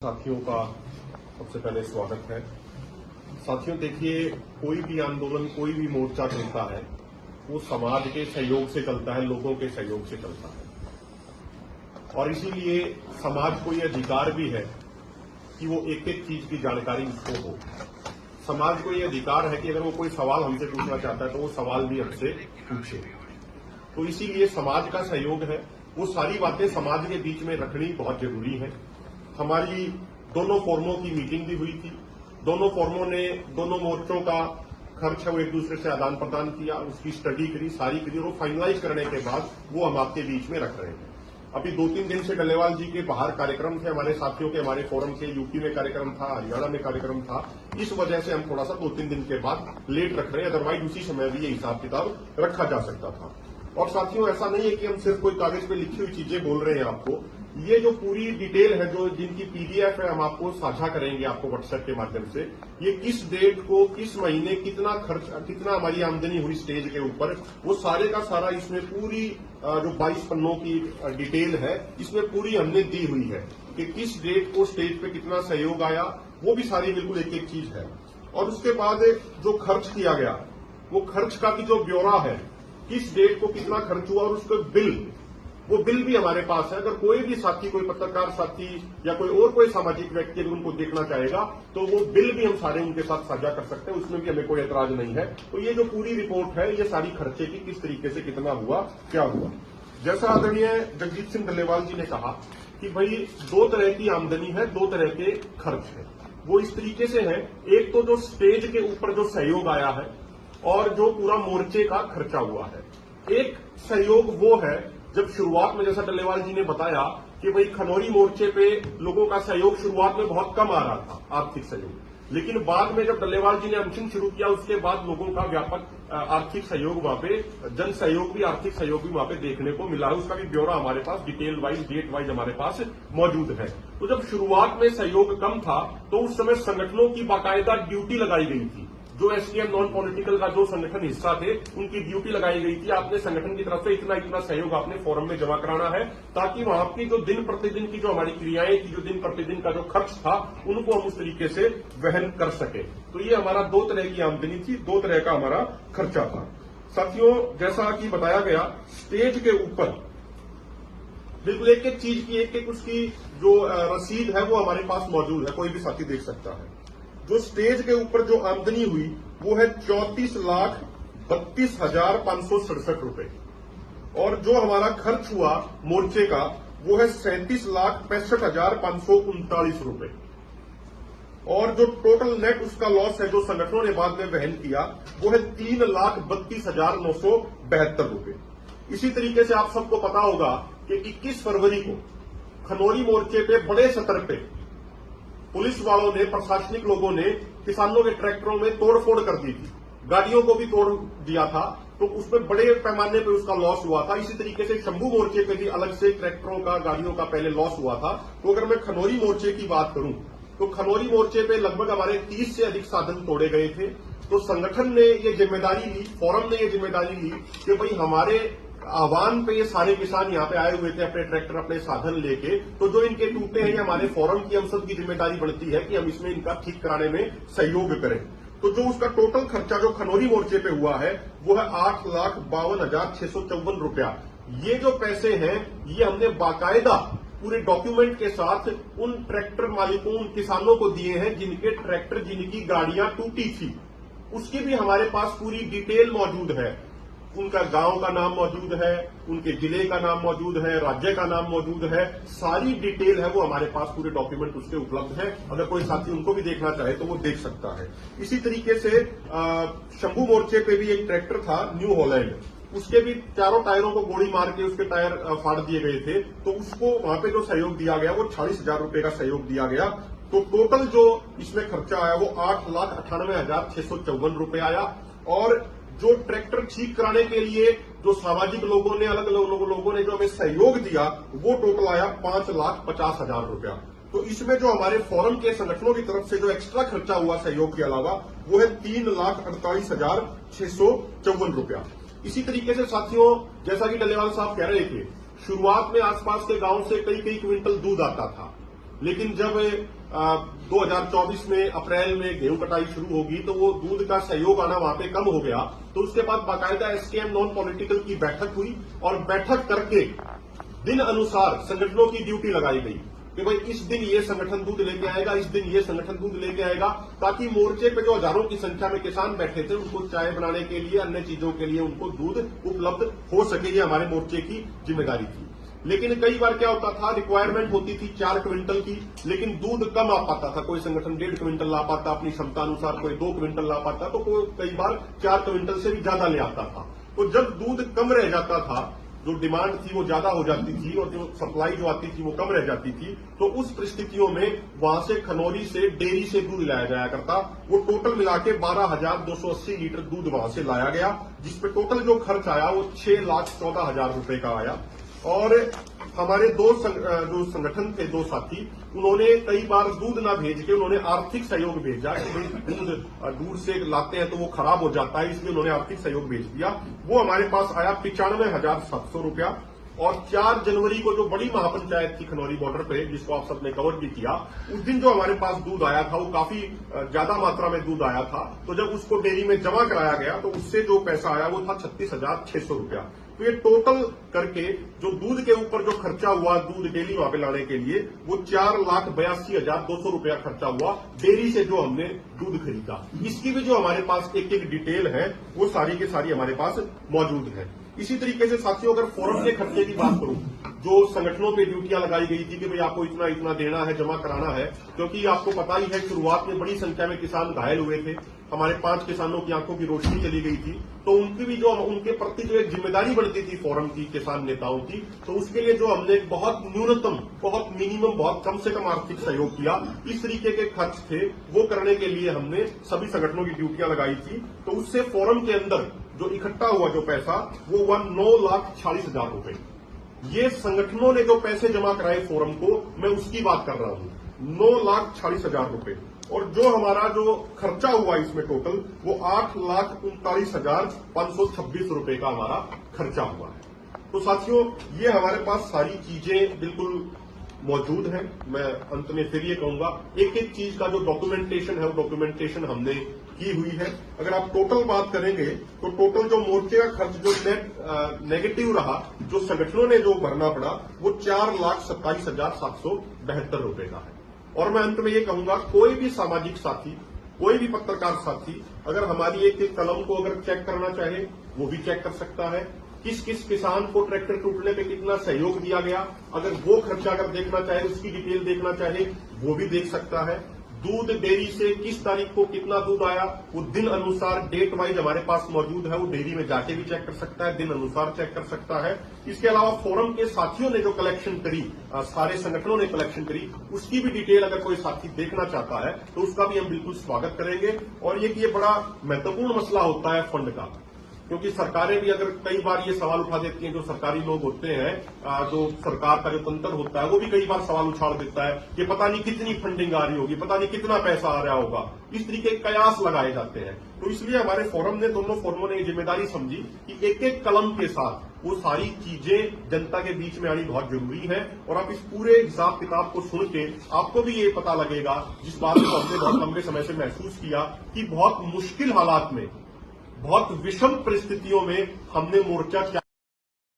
साथियों का सबसे पहले स्वागत है। साथियों देखिए, कोई भी आंदोलन, कोई भी मोर्चा चलता है वो समाज के सहयोग से चलता है, लोगों के सहयोग से चलता है। और इसीलिए समाज को यह अधिकार भी है कि वो एक एक चीज की जानकारी उसको हो। समाज को यह अधिकार है कि अगर वो कोई सवाल हमसे पूछना चाहता है तो वो सवाल भी हमसे पूछे। तो इसीलिए समाज का सहयोग है, वो सारी बातें समाज के बीच में रखनी बहुत जरूरी है। हमारी दोनों फोरमों की मीटिंग भी हुई थी। दोनों फोरमों ने दोनों मोर्चों का खर्च है वो एक दूसरे से आदान प्रदान किया, उसकी स्टडी करी, सारी करी, और वो फाइनलाइज करने के बाद वो हम आपके बीच में रख रहे हैं। अभी 2-3 दिन से डल्लेवाल जी के बाहर कार्यक्रम थे हमारे साथियों के, हमारे फोरम के। यूपी में कार्यक्रम था, हरियाणा में कार्यक्रम था। इस वजह से हम थोड़ा सा 2-3 दिन के बाद लेट रख रहे हैं, अदरवाइज उसी समय भी ये हिसाब किताब रखा जा सकता था। और साथियों, ऐसा नहीं है कि हम सिर्फ कोई कागज पे लिखी हुई चीजें बोल रहे हैं आपको। ये जो पूरी डिटेल है, जो जिनकी पीडीएफ है, हम आपको साझा करेंगे आपको व्हाट्सएप के माध्यम से। ये किस डेट को, किस महीने, कितना खर्च, कितना हमारी आमदनी हुई स्टेज के ऊपर, वो सारे का सारा इसमें पूरी जो 22 पन्नों की डिटेल है, इसमें पूरी हमने दी हुई है कि किस डेट को स्टेज पे कितना सहयोग आया, वो भी सारी बिल्कुल एक एक चीज है। और उसके बाद जो खर्च किया गया, वो खर्च का भी जो ब्यौरा है, किस डेट को कितना खर्च हुआ, और उसका बिल, वो बिल भी हमारे पास है। अगर कोई भी साथी, कोई पत्रकार साथी या कोई सामाजिक व्यक्ति अगर उनको देखना चाहेगा तो वो बिल भी हम सारे उनके साथ साझा कर सकते हैं, उसमें भी हमें कोई ऐतराज नहीं है। तो ये जो पूरी रिपोर्ट है, ये सारी खर्चे की किस तरीके से कितना हुआ, क्या हुआ। जैसा आदरणीय जगजीत सिंह डल्लेवाल जी ने कहा कि भाई 2 तरह की आमदनी है, 2 तरह के खर्च है। वो इस तरीके से है, एक तो जो स्टेज के ऊपर जो सहयोग आया है और जो पूरा मोर्चे का खर्चा हुआ है। एक सहयोग वो है जब शुरुआत में, जैसा डल्लेवाल जी ने बताया कि भाई खनौरी मोर्चे पे लोगों का सहयोग शुरुआत में बहुत कम आ रहा था, आर्थिक सहयोग। लेकिन बाद में जब डल्लेवाल जी ने अनशन शुरू किया, उसके बाद लोगों का व्यापक आर्थिक सहयोग वहां पे, जन सहयोग भी, आर्थिक सहयोग भी वहां पे देखने को मिला है। उसका भी ब्यौरा हमारे पास डिटेल वाइज, डेट वाइज हमारे पास मौजूद है। तो जब शुरुआत में सहयोग कम था तो उस समय संगठनों की बाकायदा ड्यूटी लगाई गई थी। जो एसडीएम नॉन पॉलिटिकल का जो संगठन हिस्सा थे, उनकी ड्यूटी लगाई गई थी। आपने संगठन की तरफ से इतना इतना सहयोग आपने फोरम में जमा कराना है, ताकि वहां की जो दिन प्रतिदिन की जो हमारी क्रियाएं की, जो दिन प्रतिदिन का जो खर्च था, उनको हम उस तरीके से वहन कर सके। तो ये हमारा 2 तरह की आमदनी थी, 2 तरह का हमारा खर्चा था। साथियों, जैसा कि बताया गया, स्टेज के ऊपर बिल्कुल एक एक चीज की, एक एक उसकी जो रसीद है वो हमारे पास मौजूद है, कोई भी साथी देख सकता है। जो स्टेज के ऊपर जो आमदनी हुई वो है 34,32,567 रुपए, और जो हमारा खर्च हुआ मोर्चे का वो है 37,65,539 रुपए। और जो टोटल नेट उसका लॉस है, जो संगठनों ने बाद में वहन किया, वो है 3,32,972 रुपए। इसी तरीके से आप सबको पता होगा कि 21 फरवरी को खनौरी मोर्चे पे बड़े स्तर पे पुलिस वालों ने, प्रशासनिक लोगों ने किसानों के ट्रैक्टरों में तोड़फोड़ कर दी थी, गाड़ियों को भी तोड़ दिया था। तो उसमें बड़े पैमाने पे उसका लॉस हुआ था। इसी तरीके से शंभू मोर्चे पे भी अलग से ट्रैक्टरों का, गाड़ियों का पहले लॉस हुआ था। तो अगर मैं खनौरी मोर्चे की बात करूं तो खनौरी मोर्चे पे लगभग हमारे 30 से अधिक साधन तोड़े गए थे। तो संगठन ने ये जिम्मेदारी ली, फोरम ने ये जिम्मेदारी ली कि भाई हमारे आह्वान पे ये सारे किसान यहाँ पे आए हुए थे अपने ट्रैक्टर, अपने साधन लेके, तो जो इनके टूटे हैं, ये हमारे फोरम की, हम सब की जिम्मेदारी बनती है कि हम इसमें इनका ठीक कराने में सहयोग करें। तो जो उसका टोटल खर्चा जो खनौरी मोर्चे पे हुआ है वो है 8,52,654 रुपया। ये जो पैसे हैं ये हमने बाकायदा पूरे डॉक्यूमेंट के साथ उन ट्रैक्टर मालिकों, उन किसानों को दिए हैं जिनके ट्रैक्टर, जिनकी गाड़ियां टूटी थी। उसकी भी हमारे पास पूरी डिटेल मौजूद है। उनका गांव का नाम मौजूद है, उनके जिले का नाम मौजूद है, राज्य का नाम मौजूद है, सारी डिटेल है वो हमारे पास, पूरे डॉक्यूमेंट उसके उपलब्ध है। अगर कोई साथी उनको भी देखना चाहे तो वो देख सकता है। इसी तरीके से शंभू मोर्चे पे भी एक ट्रैक्टर था, न्यू हॉलैंड, उसके भी चारों टायरों को गोली मार के उसके टायर फाड़ दिए गए थे। तो उसको वहां पे जो सहयोग दिया गया वो 40,000 रुपए का सहयोग दिया गया। तो टोटल जो इसमें खर्चा आया वो 8,98,654 रुपए आया। और जो ट्रैक्टर ठीक कराने के लिए जो सामाजिक लोगों ने, अलग अलग लोगों ने जो हमें सहयोग दिया, वो टोटल आया 5,50,000 रुपया। तो इसमें जो हमारे फोरम के संगठनों की तरफ से जो एक्स्ट्रा खर्चा हुआ सहयोग के अलावा वो है 3,48,654 रुपया। इसी तरीके से साथियों, जैसा कि डल्लेवाल साहब कह रहे थे, शुरुआत में आसपास के गांव से कई क्विंटल दूध आता था। लेकिन जब 2024 में अप्रैल में गेहूं कटाई शुरू होगी तो वो दूध का सहयोग आना वहां पे कम हो गया। तो उसके बाद बाकायदा एसकेएम नॉन पॉलिटिकल की बैठक हुई और बैठक करके दिन अनुसार संगठनों की ड्यूटी लगाई गई कि भाई इस दिन ये संगठन दूध लेके आएगा, इस दिन ये संगठन दूध लेके आएगा, ताकि मोर्चे पे जो हजारों की संख्या में किसान बैठे थे उनको चाय बनाने के लिए, अन्य चीजों के लिए उनको दूध उपलब्ध हो सके। ये हमारे मोर्चे की जिम्मेदारी थी। लेकिन कई बार क्या होता था, रिक्वायरमेंट होती थी 4 क्विंटल की, लेकिन दूध कम आ पाता था। कोई संगठन 1.5 क्विंटल ला पाता अपनी क्षमता अनुसार, कोई 2 क्विंटल ला पाता, तो कोई कई बार 4 क्विंटल से भी ज्यादा ले आता था। तो जब दूध कम रह जाता था, जो डिमांड थी वो ज्यादा हो जाती थी और जो सप्लाई जो आती थी वो कम रह जाती थी, तो उस परिस्थितियों में वहां से खनौरी से डेयरी से दूध लाया जाया करता। वो टोटल मिला के 12,280 लीटर दूध वहां से लाया गया, जिसपे टोटल जो खर्च आया वो 6,14,000 रुपए का आया। और हमारे जो संगठन थे, 2 साथी, उन्होंने कई बार दूध ना भेज के उन्होंने आर्थिक सहयोग भेजा कि भाई दूध दूर से लाते हैं तो वो खराब हो जाता है, इसलिए उन्होंने आर्थिक सहयोग भेज दिया। वो हमारे पास आया 95,700 रुपया। और 4 जनवरी को जो बड़ी महापंचायत थी खनौरी बॉर्डर पे, जिसको आप सबने कवर भी किया, उस दिन जो हमारे पास दूध आया था वो काफी ज्यादा मात्रा में दूध आया था। तो जब उसको डेयरी में जमा कराया गया तो उससे जो पैसा आया वो था 36,600 रुपया। तो ये टोटल करके जो दूध के ऊपर जो खर्चा हुआ दूध डेली वहां पे लाने के लिए, वो 4,82,200 रुपया खर्चा हुआ डेयरी से जो हमने दूध खरीदा। इसकी भी जो हमारे पास एक एक डिटेल है वो सारी की सारी हमारे पास मौजूद है। इसी तरीके से साथियों, अगर फोरम के खर्चे की बात करूं, जो संगठनों पे ड्यूटियां लगाई गई थी कि भाई आपको इतना इतना देना है, जमा कराना है, क्योंकि आपको पता ही है शुरुआत में बड़ी संख्या में किसान घायल हुए थे। हमारे 5 किसानों की आंखों की रोशनी चली गई थी। तो उनकी भी जो उनके प्रति जो एक जिम्मेदारी बनती थी फोरम की, किसान नेताओं की, तो उसके लिए जो हमने बहुत न्यूनतम, बहुत मिनिमम, बहुत कम से कम आर्थिक सहयोग किया, इस तरीके के खर्च थे, वो करने के लिए हमने सभी संगठनों की ड्यूटियां लगाई थी। तो उससे फोरम के अंदर जो इकट्ठा हुआ जो पैसा वो हुआ 9,40,000 रुपए। ये संगठनों ने जो पैसे जमा कराए फोरम को, मैं उसकी बात कर रहा हूं, 9,40,000 रुपए। और जो हमारा जो खर्चा हुआ इसमें टोटल, वो 8,39,526 रुपए का हमारा खर्चा हुआ है। तो साथियों, ये हमारे पास सारी चीजें बिल्कुल मौजूद है। मैं अंत में फिर ये कहूंगा, एक एक चीज का जो डॉक्यूमेंटेशन है वो डॉक्यूमेंटेशन हमने की हुई है। अगर आप टोटल बात करेंगे तो टोटल जो मोर्चे का खर्च जो नेगेटिव रहा, जो संगठनों ने जो भरना पड़ा, वो 4,27,772 रुपए का है। और मैं अंत में ये कहूंगा, कोई भी सामाजिक साथी, कोई भी पत्रकार साथी अगर हमारी एक एक कलम को अगर चेक करना चाहे वो भी चेक कर सकता है। किस किस किसान को ट्रैक्टर टूटने पे कितना सहयोग दिया गया, अगर वो खर्चा अगर देखना चाहे, उसकी डिटेल देखना चाहे, वो भी देख सकता है। दूध डेयरी से किस तारीख को कितना दूध आया, वो दिन अनुसार डेट वाइज हमारे पास मौजूद है। वो डेयरी में जाके भी चेक कर सकता है, दिन अनुसार चेक कर सकता है। इसके अलावा फोरम के साथियों ने जो कलेक्शन करी, सारे संगठनों ने कलेक्शन करी, उसकी भी डिटेल अगर कोई साथी देखना चाहता है तो उसका भी हम बिल्कुल स्वागत करेंगे। और ये कि ये बड़ा महत्वपूर्ण मसला होता है फंड का, क्योंकि सरकारें भी अगर कई बार ये सवाल उठा देती हैं, जो सरकारी लोग होते हैं, जो सरकार का जो तंत्र होता है वो भी कई बार सवाल उछाल देता है कि पता नहीं कितनी फंडिंग आ रही होगी, पता नहीं कितना पैसा आ रहा होगा, इस तरीके के कयास लगाए जाते हैं। तो इसलिए हमारे फोरम ने, दोनों फोरमों ने ये जिम्मेदारी समझी कि एक एक कलम के साथ वो सारी चीजें जनता के बीच में आनी बहुत जरूरी है। और आप इस पूरे हिसाब किताब को सुन के आपको भी ये पता लगेगा, जिस बात को हमने बहुत लंबे समय से महसूस किया कि बहुत मुश्किल हालात में, बहुत विषम परिस्थितियों में हमने मोर्चा किया।